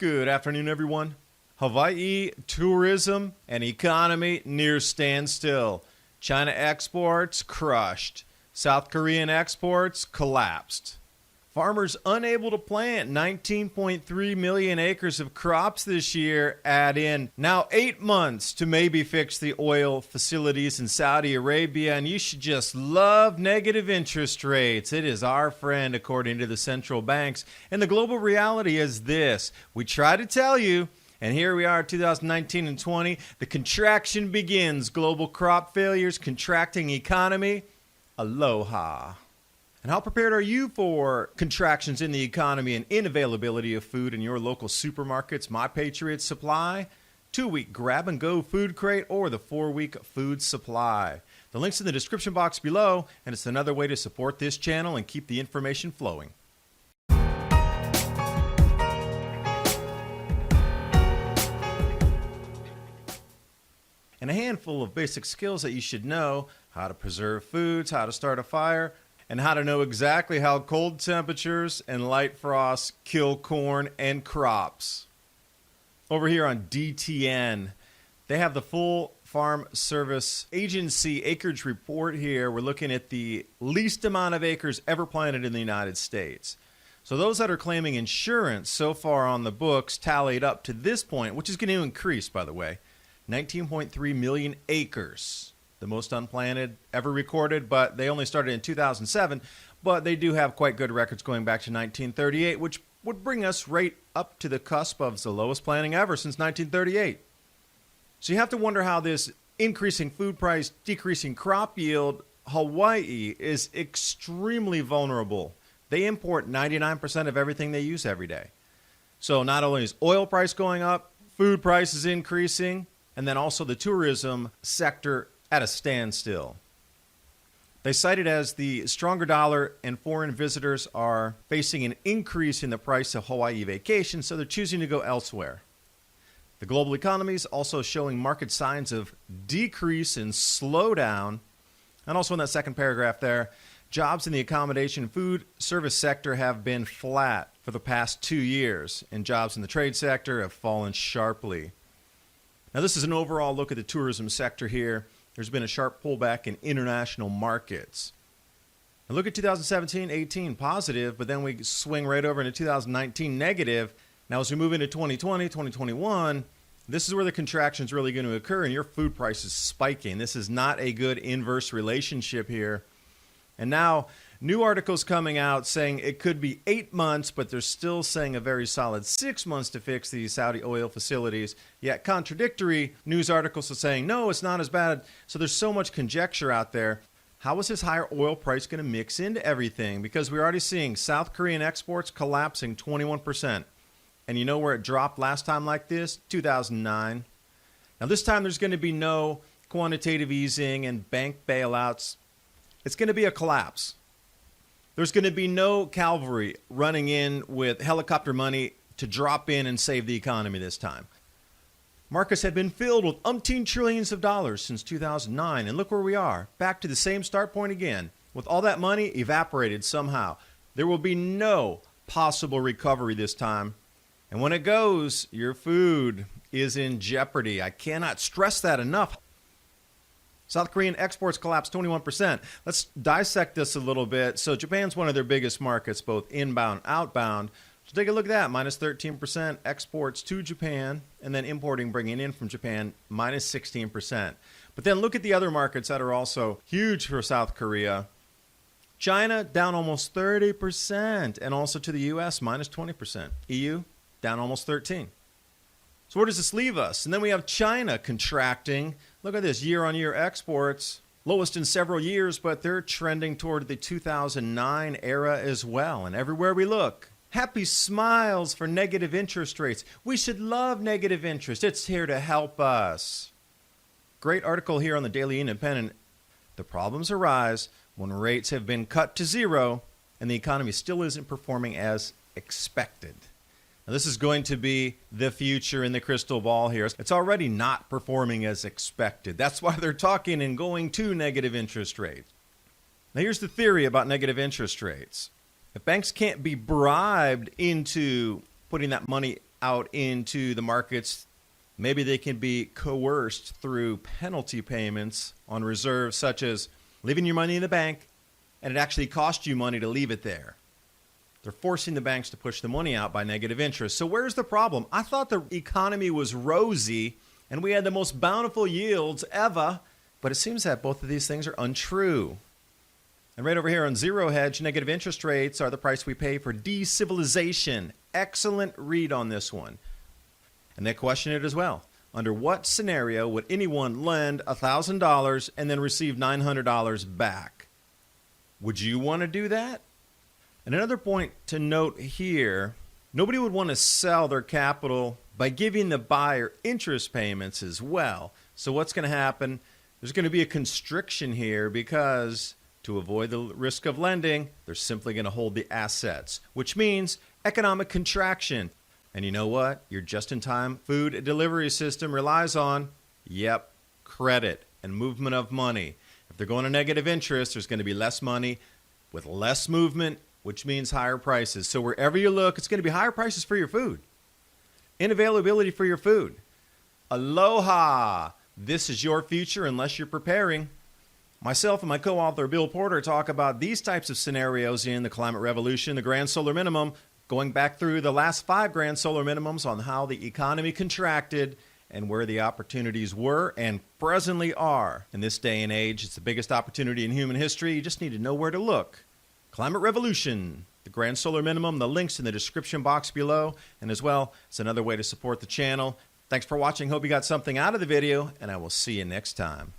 Good afternoon, everyone. Hawaii tourism and economy near standstill. China exports crushed. South Korean exports collapsed. Farmers unable to plant 19.3 million acres of crops this year. Add in now 8 months to maybe fix the oil facilities in Saudi Arabia, and you should just love negative interest rates. It is our friend, according to the central banks. And the global reality is this. We try to tell you, and here we are, 2019 and 20. The contraction begins. Global crop failures, contracting economy. Aloha. And how prepared are you for contractions in the economy and unavailability of food in your local supermarkets? My Patriot Supply, 2-week grab-and-go food crate, or the 4-week food supply. The link's in the description box below, and it's another way to support this channel and keep the information flowing. And a handful of basic skills that you should know: how to preserve foods, how to start a fire, and how to know exactly how cold temperatures and light frosts kill corn and crops. Over here on DTN, they have the full Farm Service Agency acreage report here. We're looking at the least amount of acres ever planted in the United States. So those that are claiming insurance so far on the books tallied up to this point, which is going to increase, by the way, 19.3 million acres. The most unplanted ever recorded, but they only started in 2007. But they do have quite good records going back to 1938, which would bring us right up to the cusp of the lowest planting ever since 1938. So you have to wonder how this increasing food price, decreasing crop yield, Hawaii is extremely vulnerable. They import 99% of everything they use every day. So not only is oil price going up, food price is increasing, and then also the tourism sector at a standstill. They cite it as the stronger dollar and foreign visitors are facing an increase in the price of Hawaii vacation, so they're choosing to go elsewhere. The global economy is also showing market signs of decrease and slowdown. And also in that second paragraph there, jobs in the accommodation food service sector have been flat for the past 2 years, and jobs in the trade sector have fallen sharply. Now this is an overall look at the tourism sector here. There's been a sharp pullback in international markets. Now look at 2017-18 positive, but then we swing right over into 2019 negative. Now as we move into 2020, 2021, this is where the contraction is really going to occur, and your food price is spiking. This is not a good inverse relationship here. And now new articles coming out saying it could be 8 months, but they're still saying a very solid 6 months to fix these Saudi oil facilities. Yet contradictory news articles are saying, no, it's not as bad. So there's so much conjecture out there. How is this higher oil price going to mix into everything? Because we're already seeing South Korean exports collapsing 21%. And you know where it dropped last time like this? 2009. Now this time there's going to be no quantitative easing and bank bailouts. It's going to be a collapse. There's going to be no cavalry running in with helicopter money to drop in and save the economy this time. Markets have been filled with umpteen trillions of dollars since 2009, and look where we are, back to the same start point again, with all that money evaporated somehow. There will be no possible recovery this time, and when it goes, your food is in jeopardy. I cannot stress that enough. South Korean exports collapsed 21%. Let's dissect this a little bit. So Japan's one of their biggest markets, both inbound, outbound. So take a look at that, minus 13% exports to Japan, and then importing, bringing in from Japan, minus 16%. But then look at the other markets that are also huge for South Korea. China down almost 30%, and also to the U.S., minus 20%. EU down almost 13%. So where does this leave us? And then we have China contracting. Look at this, year-on-year exports, lowest in several years, but they're trending toward the 2009 era as well. And everywhere we look, happy smiles for negative interest rates. We should love negative interest. It's here to help us. Great article here on the Daily Independent. The problems arise when rates have been cut to zero and the economy still isn't performing as expected. Now, this is going to be the future in the crystal ball here. It's already not performing as expected. That's why they're talking and going to negative interest rates. Now, here's the theory about negative interest rates. If banks can't be bribed into putting that money out into the markets. Maybe they can be coerced through penalty payments on reserves, such as leaving your money in the bank, and it actually costs you money to leave it there. They're forcing the banks to push the money out by negative interest. So where's the problem? I thought the economy was rosy and we had the most bountiful yields ever, but it seems that both of these things are untrue. And right over here on Zero Hedge, negative interest rates are the price we pay for de-civilization. Excellent read on this one. And they question it as well. Under what scenario would anyone lend $1,000 and then receive $900 back? Would you want to do that? And another point to note here, nobody would want to sell their capital by giving the buyer interest payments as well. So what's going to happen? There's going to be a constriction here because to avoid the risk of lending, they're simply going to hold the assets, which means economic contraction. And you know what? Your just-in-time food delivery system relies on, credit and movement of money. If they're going to negative interest, there's going to be less money with less movement, which means higher prices. So wherever you look, it's going to be higher prices for your food. Inavailability for your food. Aloha! This is your future unless you're preparing. Myself and my co-author Bill Porter talk about these types of scenarios in The Climate Revolution, the Grand Solar Minimum, going back through the last 5 Grand Solar Minimums on how the economy contracted and where the opportunities were and presently are. In this day and age, it's the biggest opportunity in human history. You just need to know where to look. Climate Revolution, the Grand Solar Minimum, the links in the description box below. And as well, it's another way to support the channel. Thanks for watching. Hope you got something out of the video, and I will see you next time.